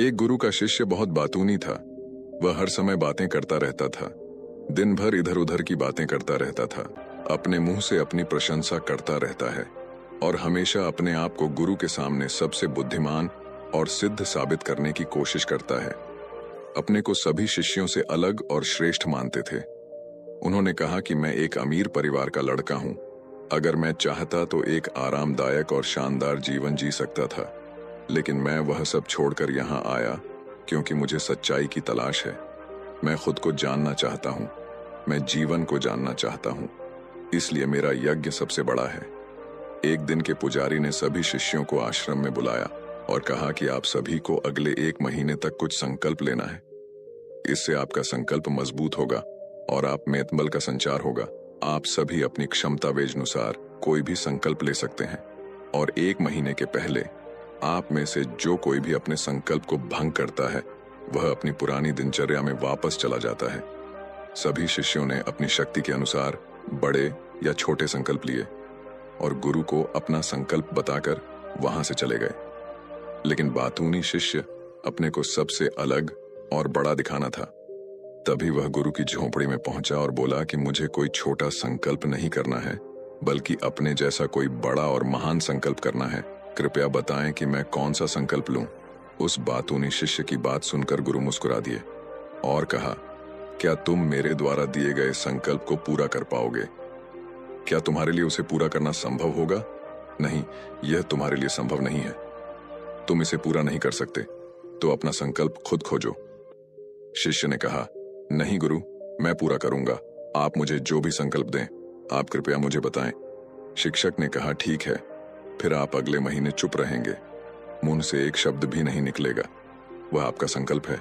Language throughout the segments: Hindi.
एक गुरु का शिष्य बहुत बातूनी था। वह हर समय बातें करता रहता था। दिन भर इधर उधर की बातें करता रहता था। अपने मुंह से अपनी प्रशंसा करता रहता है और हमेशा अपने आप को गुरु के सामने सबसे बुद्धिमान और सिद्ध साबित करने की कोशिश करता है। अपने को सभी शिष्यों से अलग और श्रेष्ठ मानते थे। उन्होंने कहा कि मैं एक अमीर परिवार का लड़का हूं। अगर मैं चाहता तो एक आरामदायक और शानदार जीवन जी सकता था, लेकिन मैं वह सब छोड़कर यहाँ आया क्योंकि मुझे सच्चाई की तलाश है। मैं खुद को जानना चाहता हूँ। मैं जीवन को जानना चाहता हूँ। इसलिए मेरा यज्ञ सबसे बड़ा है। एक दिन के पुजारी ने सभी शिष्यों को आश्रम में बुलाया और कहा कि आप सभी को अगले 1 महीने तक कुछ संकल्प लेना है। इससे आपका संकल्प मजबूत होगा और आप में बल का संचार होगा। आप सभी अपनी क्षमतावेनुसार कोई भी संकल्प ले सकते हैं और 1 महीने के पहले आप में से जो कोई भी अपने संकल्प को भंग करता है वह अपनी पुरानी दिनचर्या में वापस चला जाता है। सभी शिष्यों ने अपनी शक्ति के अनुसार बड़े या छोटे संकल्प लिए और गुरु को अपना संकल्प बताकर वहां से चले गए। लेकिन बातूनी शिष्य अपने को सबसे अलग और बड़ा दिखाना था। तभी वह गुरु की झोंपड़ी में पहुंचा और बोला कि मुझे कोई छोटा संकल्प नहीं करना है, बल्कि अपने जैसा कोई बड़ा और महान संकल्प करना है। कृपया बताएं कि मैं कौन सा संकल्प लूं। उस बातूनी शिष्य की बात सुनकर गुरु मुस्कुरा दिए और कहा, क्या तुम मेरे द्वारा दिए गए संकल्प को पूरा कर पाओगे? क्या तुम्हारे लिए उसे पूरा करना संभव होगा? नहीं, यह तुम्हारे लिए संभव नहीं है। तुम इसे पूरा नहीं कर सकते, तो अपना संकल्प खुद खोजो। शिष्य ने कहा, नहीं गुरु, मैं पूरा करूंगा। आप मुझे जो भी संकल्प दें, आप कृपया मुझे बताएं। शिक्षक ने कहा, ठीक है, फिर आप अगले महीने चुप रहेंगे। मुंह से एक शब्द भी नहीं निकलेगा। वह आपका संकल्प है।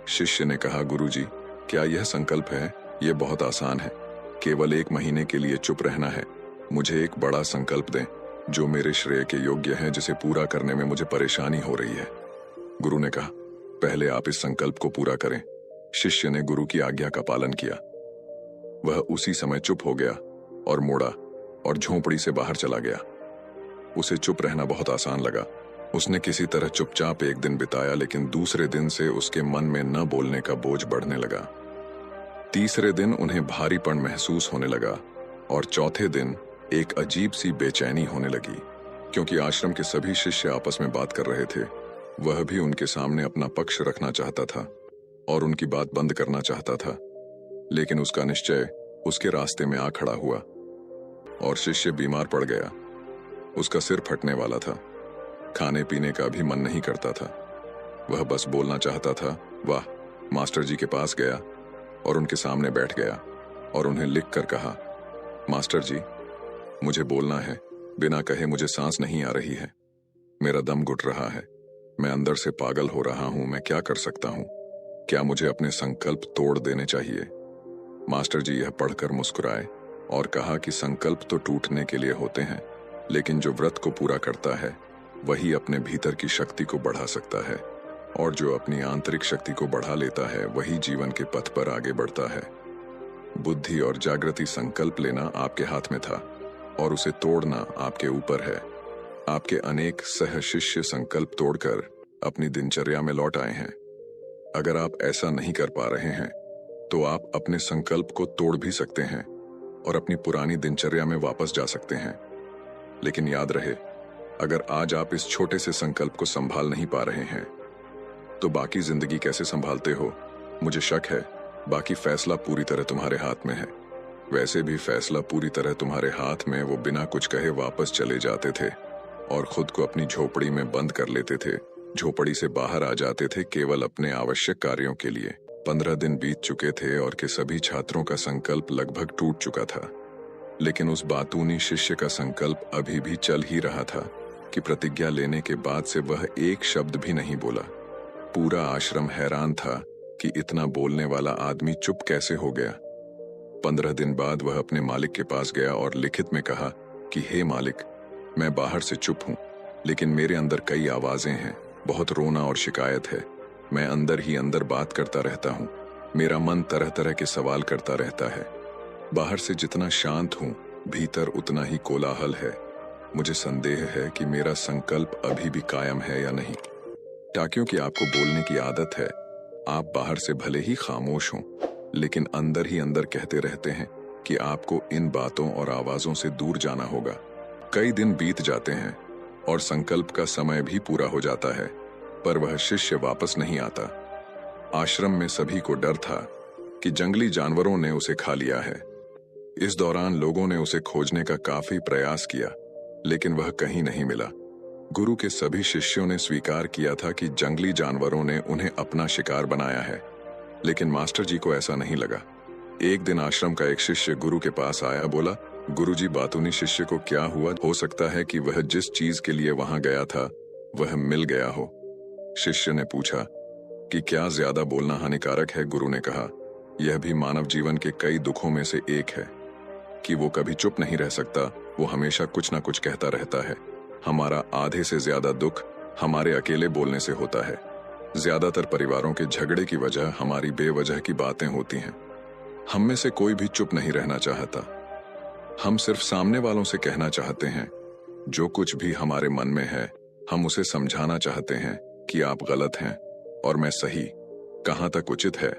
शिष्य ने कहा, गुरुजी, क्या यह संकल्प है? यह बहुत आसान है। केवल 1 महीने के लिए चुप रहना है। मुझे एक बड़ा संकल्प दें जो मेरे श्रेय के योग्य है, जिसे पूरा करने में मुझे परेशानी हो रही है। गुरु ने कहा, पहले आप इस संकल्प को पूरा करें। शिष्य ने गुरु की आज्ञा का पालन किया। वह उसी समय चुप हो गया और मुड़ा और झोंपड़ी से बाहर चला गया। उसे चुप रहना बहुत आसान लगा। उसने किसी तरह चुपचाप 1 दिन बिताया, लेकिन दूसरे दिन से उसके मन में न बोलने का बोझ बढ़ने लगा। तीसरे दिन उन्हें भारीपन महसूस होने लगा और चौथे दिन एक अजीब सी बेचैनी होने लगी, क्योंकि आश्रम के सभी शिष्य आपस में बात कर रहे थे। वह भी उनके सामने अपना पक्ष रखना चाहता था और उनकी बात बंद करना चाहता था, लेकिन उसका निश्चय उसके रास्ते में आ खड़ा हुआ और शिष्य बीमार पड़ गया। उसका सिर फटने वाला था। खाने पीने का भी मन नहीं करता था। वह बस बोलना चाहता था। वाह! मास्टर जी के पास गया और उनके सामने बैठ गया और उन्हें लिख कर कहा, मास्टर जी, मुझे बोलना है। बिना कहे मुझे सांस नहीं आ रही है। मेरा दम घुट रहा है। मैं अंदर से पागल हो रहा हूं। मैं क्या कर सकता हूं? क्या मुझे अपने संकल्प तोड़ देने चाहिए? मास्टर जी यह पढ़कर मुस्कुराए और कहा कि संकल्प तो टूटने के लिए होते हैं, लेकिन जो व्रत को पूरा करता है वही अपने भीतर की शक्ति को बढ़ा सकता है, और जो अपनी आंतरिक शक्ति को बढ़ा लेता है वही जीवन के पथ पर आगे बढ़ता है। बुद्धि और जागृति संकल्प लेना आपके हाथ में था और उसे तोड़ना आपके ऊपर है। आपके अनेक सह शिष्य संकल्प तोड़कर अपनी दिनचर्या में लौट आए हैं। अगर आप ऐसा नहीं कर पा रहे हैं तो आप अपने संकल्प को तोड़ भी सकते हैं और अपनी पुरानी दिनचर्या में वापस जा सकते हैं। लेकिन याद रहे, अगर आज आप इस छोटे से संकल्प को संभाल नहीं पा रहे हैं तो बाकी जिंदगी कैसे संभालते हो? मुझे शक है बाकी फैसला पूरी तरह तुम्हारे हाथ में है। वैसे भी फैसला पूरी तरह तुम्हारे हाथ में वो बिना कुछ कहे वापस चले जाते थे और खुद को अपनी झोपड़ी में बंद कर लेते थे। झोपड़ी से बाहर आ जाते थे केवल अपने आवश्यक कार्यों के लिए। 15 दिन बीत चुके थे और के सभी छात्रों का संकल्प लगभग टूट चुका था, लेकिन उस बातूनी शिष्य का संकल्प अभी भी चल ही रहा था कि प्रतिज्ञा लेने के बाद से वह एक शब्द भी नहीं बोला। पूरा आश्रम हैरान था कि इतना बोलने वाला आदमी चुप कैसे हो गया। 15 दिन बाद वह अपने मालिक के पास गया और लिखित में कहा कि हे मालिक, मैं बाहर से चुप हूं, लेकिन मेरे अंदर कई आवाजें हैं। बहुत रोना और शिकायत है। मैं अंदर ही अंदर बात करता रहता हूं। मेरा मन तरह तरह के सवाल करता रहता है। बाहर से जितना शांत हूं, भीतर उतना ही कोलाहल है। मुझे संदेह है कि मेरा संकल्प अभी भी कायम है या नहीं। टाकियों की आपको बोलने की आदत है। आप बाहर से भले ही खामोश हों, लेकिन अंदर ही अंदर कहते रहते हैं कि आपको इन बातों और आवाजों से दूर जाना होगा। कई दिन बीत जाते हैं और संकल्प का समय भी पूरा हो जाता है, पर वह शिष्य वापस नहीं आता। आश्रम में सभी को डर था कि जंगली जानवरों ने उसे खा लिया है। इस दौरान लोगों ने उसे खोजने का काफी प्रयास किया, लेकिन वह कहीं नहीं मिला। गुरु के सभी शिष्यों ने स्वीकार किया था कि जंगली जानवरों ने उन्हें अपना शिकार बनाया है, लेकिन मास्टर जी को ऐसा नहीं लगा। एक दिन आश्रम का एक शिष्य गुरु के पास आया, बोला, गुरुजी, बातूनी शिष्य को क्या हुआ? हो सकता है कि वह जिस चीज के लिए वहां गया था वह मिल गया हो। शिष्य ने पूछा कि क्या ज्यादा बोलना हानिकारक है? गुरु ने कहा, यह भी मानव जीवन के कई दुखों में से एक है कि वो कभी चुप नहीं रह सकता, वो हमेशा कुछ ना कुछ कहता रहता है। हमारा आधे से ज्यादा दुख हमारे अकेले बोलने से होता है। ज्यादातर परिवारों के झगड़े की वजह हमारी बेवजह की बातें होती हैं। हम में से कोई भी चुप नहीं रहना चाहता। हम सिर्फ सामने वालों से कहना चाहते हैं जो कुछ भी हमारे मन में है। हम उसे समझाना चाहते हैं कि आप गलत हैं और मैं सही। कहां तक उचित है,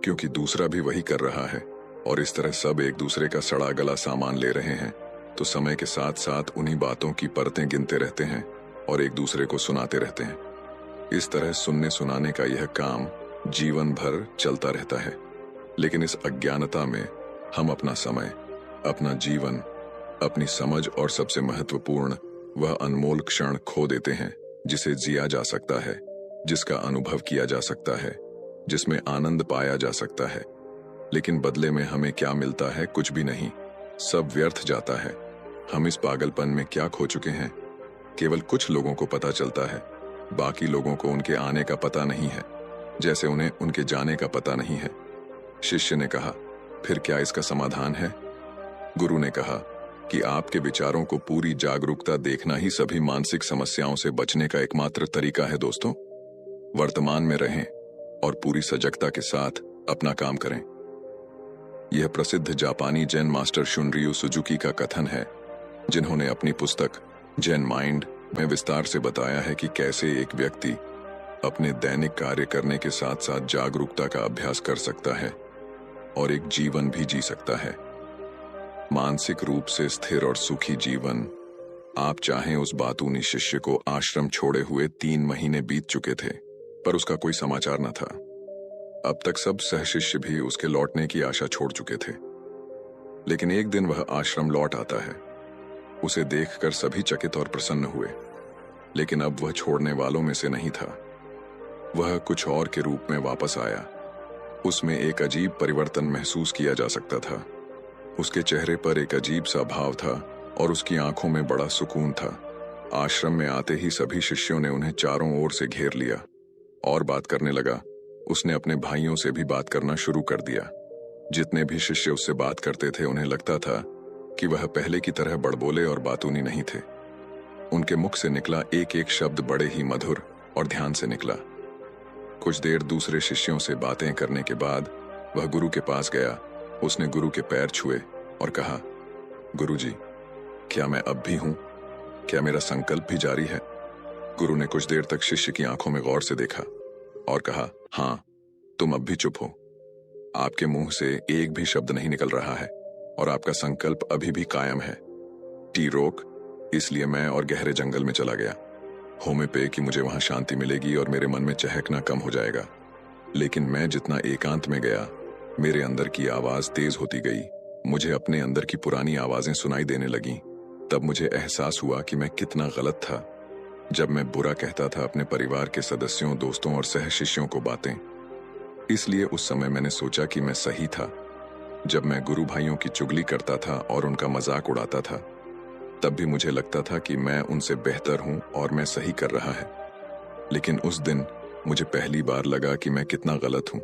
क्योंकि दूसरा भी वही कर रहा है और इस तरह सब एक दूसरे का सड़ा गला सामान ले रहे हैं, तो समय के साथ साथ उन्हीं बातों की परतें गिनते रहते हैं और एक दूसरे को सुनाते रहते हैं। इस तरह सुनने सुनाने का यह काम जीवन भर चलता रहता है। लेकिन इस अज्ञानता में हम अपना समय, अपना जीवन, अपनी समझ और सबसे महत्वपूर्ण वह अनमोल क्षण खो देते हैं जिसे जिया जा सकता है, जिसका अनुभव किया जा सकता है, जिसमें आनंद पाया जा सकता है। लेकिन बदले में हमें क्या मिलता है? कुछ भी नहीं। सब व्यर्थ जाता है। हम इस पागलपन में क्या खो चुके हैं? केवल कुछ लोगों को पता चलता है, बाकी लोगों को उनके आने का पता नहीं है, जैसे उन्हें उनके जाने का पता नहीं है। शिष्य ने कहा, फिर क्या इसका समाधान है? गुरु ने कहा कि आपके विचारों को पूरी जागरूकता देखना ही सभी मानसिक समस्याओं से बचने का एकमात्र तरीका है। दोस्तों, वर्तमान में रहें और पूरी सजगता के साथ अपना काम करें। यह प्रसिद्ध जापानी जैन मास्टर शुनरियु सुजुकी का कथन है, जिन्होंने अपनी पुस्तक जैन माइंड में विस्तार से बताया है कि कैसे एक व्यक्ति अपने दैनिक कार्य करने के साथ साथ जागरूकता का अभ्यास कर सकता है और एक जीवन भी जी सकता है, मानसिक रूप से स्थिर और सुखी जीवन। आप चाहें उस बातूनी शिष्य को आश्रम छोड़े हुए 3 महीने बीत चुके थे, पर उसका कोई समाचार न था। अब तक सब सहशिष्य भी उसके लौटने की आशा छोड़ चुके थे। लेकिन एक दिन वह आश्रम लौट आता है। उसे देखकर सभी चकित और प्रसन्न हुए, लेकिन अब वह छोड़ने वालों में से नहीं था। वह कुछ और के रूप में वापस आया। उसमें एक अजीब परिवर्तन महसूस किया जा सकता था। उसके चेहरे पर एक अजीब सा भाव था और उसकी आंखों में बड़ा सुकून था। आश्रम में आते ही सभी शिष्यों ने उन्हें चारों ओर से घेर लिया और बात करने लगा। उसने अपने भाइयों से भी बात करना शुरू कर दिया। जितने भी शिष्य उससे बात करते थे, उन्हें लगता था कि वह पहले की तरह बड़बोले और बातूनी नहीं थे। उनके मुख से निकला एक एक शब्द बड़े ही मधुर और ध्यान से निकला। कुछ देर दूसरे शिष्यों से बातें करने के बाद वह गुरु के पास गया। उसने गुरु के पैर छुए और कहा, गुरुजी, क्या मैं अब भी हूं? क्या मेरा संकल्प भी जारी है? गुरु ने कुछ देर तक शिष्य की आंखों में गौर से देखा और कहा, हाँ, तुम अब भी चुप हो। आपके मुंह से एक भी शब्द नहीं निकल रहा है और आपका संकल्प अभी भी कायम है। टी रोक, इसलिए मैं और गहरे जंगल में चला गया। होमे पे कि मुझे वहां शांति मिलेगी और मेरे मन में चहकना कम हो जाएगा। लेकिन मैं जितना एकांत में गया, मेरे अंदर की आवाज तेज होती गई। मुझे अपने अंदर की पुरानी आवाजें सुनाई देने लगीं। तब मुझे एहसास हुआ कि मैं कितना गलत था जब मैं बुरा कहता था अपने परिवार के सदस्यों, दोस्तों और सहशिष्यों को बातें। इसलिए उस समय मैंने सोचा कि मैं सही था। जब मैं गुरु भाइयों की चुगली करता था और उनका मजाक उड़ाता था, तब भी मुझे लगता था कि मैं उनसे बेहतर हूं और मैं सही कर रहा है। लेकिन उस दिन मुझे पहली बार लगा कि मैं कितना गलत हूं।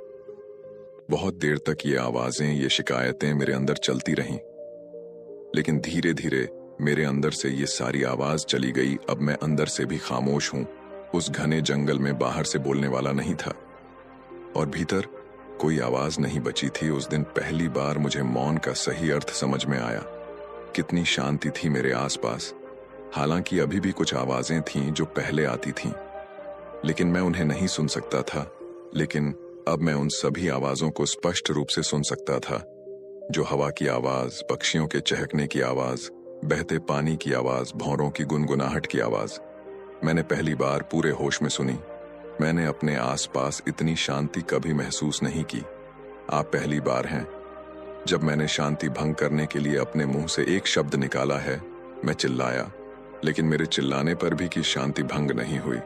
बहुत देर तक ये आवाजें, ये शिकायतें मेरे अंदर चलती रहीं। लेकिन धीरे धीरे मेरे अंदर से ये सारी आवाज चली गई। अब मैं अंदर से भी खामोश हूं। उस घने जंगल में बाहर से बोलने वाला नहीं था और भीतर कोई आवाज नहीं बची थी। उस दिन पहली बार मुझे मौन का सही अर्थ समझ में आया। कितनी शांति थी मेरे आसपास। हालांकि अभी भी कुछ आवाजें थीं जो पहले आती थीं, लेकिन मैं उन्हें नहीं सुन सकता था। लेकिन अब मैं उन सभी आवाजों को स्पष्ट रूप से सुन सकता था, जो हवा की आवाज, पक्षियों के चहकने की आवाज, बहते पानी की आवाज, भौरों की गुनगुनाहट की आवाज। मैंने पहली बार पूरे होश में सुनी। मैंने अपने आसपास इतनी शांति कभी महसूस नहीं की। आप पहली बार हैं जब मैंने शांति भंग करने के लिए अपने मुंह से एक शब्द निकाला है। मैं चिल्लाया, लेकिन मेरे चिल्लाने पर भी कि शांति भंग नहीं हुई।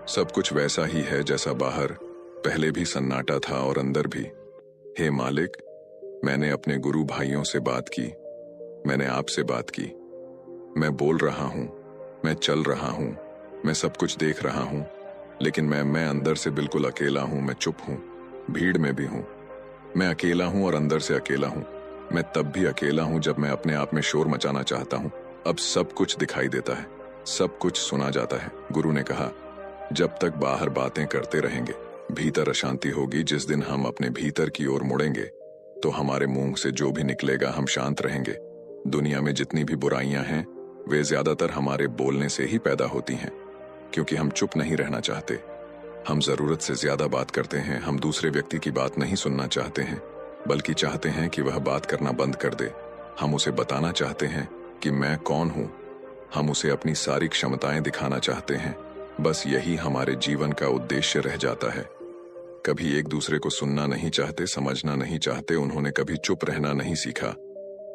सब कुछ वैसा ही है जैसा बाहर पहले भी सन्नाटा था और अंदर भी। हे मालिक, मैंने अपने गुरु भाइयों से बात की, मैंने आपसे बात की। मैं बोल रहा हूं, मैं चल रहा हूं, मैं सब कुछ देख रहा हूं, लेकिन मैं अंदर से बिल्कुल अकेला हूं। मैं चुप हूं, भीड़ में भी हूं। मैं अकेला हूं और अंदर से अकेला हूं। मैं तब भी अकेला हूं जब मैं अपने आप में शोर मचाना चाहता हूं। अब सब कुछ दिखाई देता है, सब कुछ सुना जाता है। गुरु ने कहा, जब तक बाहर बातें करते रहेंगे, भीतर अशांति होगी। जिस दिन हम अपने भीतर की ओर मुड़ेंगे, तो हमारे मुंह से जो भी निकलेगा हम शांत रहेंगे। दुनिया में जितनी भी बुराइयां हैं, वे ज्यादातर हमारे बोलने से ही पैदा होती हैं, क्योंकि हम चुप नहीं रहना चाहते। हम जरूरत से ज्यादा बात करते हैं। हम दूसरे व्यक्ति की बात नहीं सुनना चाहते हैं, बल्कि चाहते हैं कि वह बात करना बंद कर दे। हम उसे बताना चाहते हैं कि मैं कौन हूं। हम उसे अपनी सारी क्षमताएं दिखाना चाहते हैं। बस यही हमारे जीवन का उद्देश्य रह जाता है। कभी एक दूसरे को सुनना नहीं चाहते, समझना नहीं चाहते। उन्होंने कभी चुप रहना नहीं सीखा,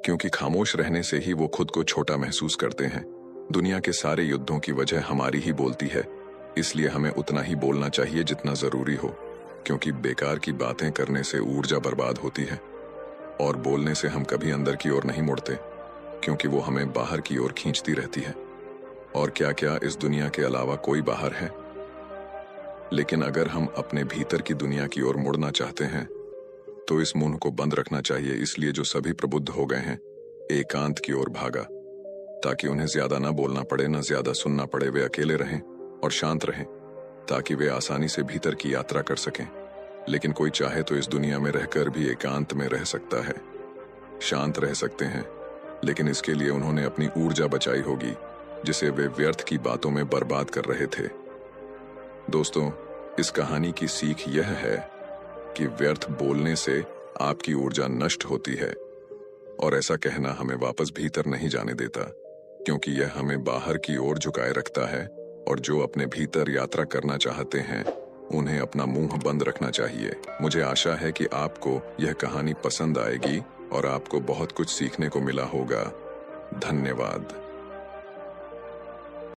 क्योंकि खामोश रहने से ही वो खुद को छोटा महसूस करते हैं। दुनिया के सारे युद्धों की वजह हमारी ही बोलती है, इसलिए हमें उतना ही बोलना चाहिए जितना जरूरी हो, क्योंकि बेकार की बातें करने से ऊर्जा बर्बाद होती है, और बोलने से हम कभी अंदर की ओर नहीं मुड़ते, क्योंकि वो हमें बाहर की ओर खींचती रहती है। और क्या क्या इस दुनिया के अलावा कोई बाहर है? लेकिन अगर हम अपने भीतर की दुनिया की ओर मुड़ना चाहते हैं, तो इस मुंह को बंद रखना चाहिए। इसलिए जो सभी प्रबुद्ध हो गए हैं, एकांत की ओर भागा, ताकि उन्हें ज्यादा ना बोलना पड़े, ना ज्यादा सुनना पड़े। वे अकेले रहें और शांत रहें, ताकि वे आसानी से भीतर की यात्रा कर सकें। लेकिन कोई चाहे तो इस दुनिया में रहकर भी एकांत में रह सकता है, शांत रह सकते हैं, लेकिन इसके लिए उन्होंने अपनी ऊर्जा बचाई होगी, जिसे वे व्यर्थ की बातों में बर्बाद कर रहे थे। दोस्तों, इस कहानी की सीख यह है कि व्यर्थ बोलने से आपकी ऊर्जा नष्ट होती है, और ऐसा कहना हमें वापस भीतर नहीं जाने देता, क्योंकि यह हमें बाहर की ओर झुकाए रखता है। और जो अपने भीतर यात्रा करना चाहते हैं, उन्हें अपना मुंह बंद रखना चाहिए। मुझे आशा है कि आपको यह कहानी पसंद आएगी और आपको बहुत कुछ सीखने को मिला होगा। धन्यवाद।